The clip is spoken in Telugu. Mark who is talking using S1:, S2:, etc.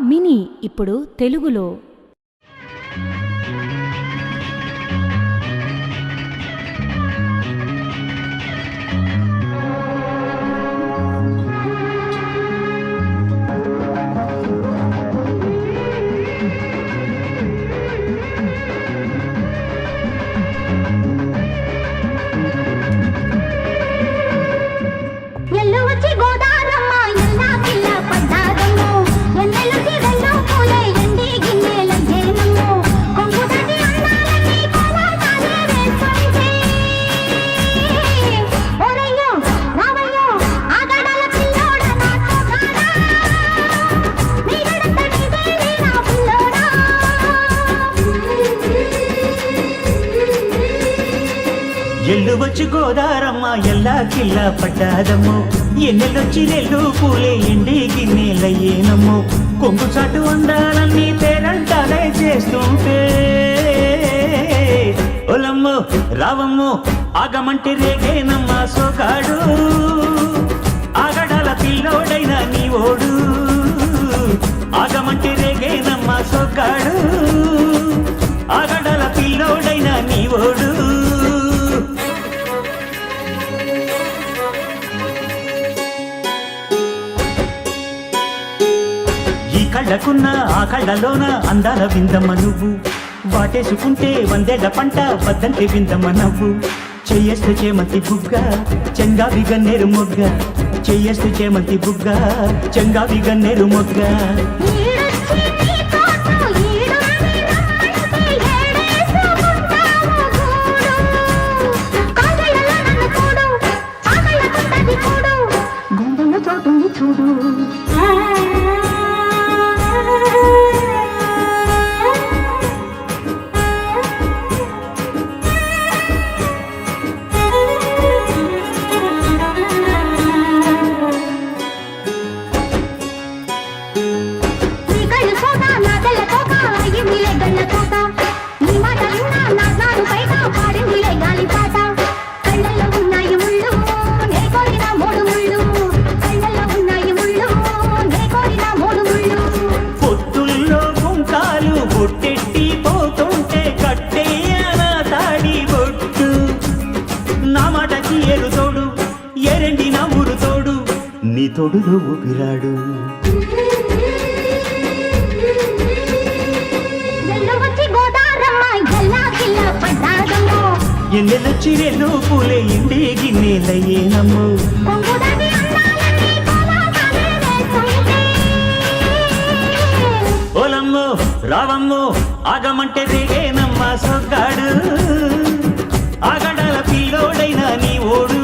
S1: మినీ ఇప్పుడు తెలుగులో.
S2: ఎల్లు వచ్చి గోదారమ్మ ఎల్లా కిల్లా పడ్డాదమ్మో, ఎన్నెలొచ్చి నెల్లు పూలే ఎండి గిన్నెలయ్యేనమ్మో, కొంగు చాటు అందాలన్నీ పేరంటాలే చేస్తుంటే ఒలమ్మో రావమ్మో ఆగమంటే రేగేనమ్మ సోగాడు, ఆగడాల పిల్లోడైన నీ ఓడు, ఆగమంటే రేగేనమ్మ సోగాడు, ఆగడాల పిల్లోడైన నీ ఓడు. కళ్ళకున్న ఆ కళ్ళలోన అందాల విందమ్మ నువ్వు, వాటేసుకుంటే వందేళ్ల పంట వద్దంటే విందమ్మ నవ్వు, చెయ్యేస్తు చేమంతి బుగ్గ చెంగావి గన్నేరు మొగ్గ, చెయ్యేస్తు చేమంతి బుగ్గ చెంగావి గన్నేరు మొగ్గ.
S3: చూడు నీ తోడులో ఊపిరాడు. ఎన్నెలొచ్చి రెల్లు పూలే ఎండి గిన్నెలయ్యేనమ్మో, ఓలమ్మో రావమ్మో ఆగమంటే దిగేనమ్మ సొగ్గాడు, ఆగడాల పిల్లోడైన నీ ఓడు.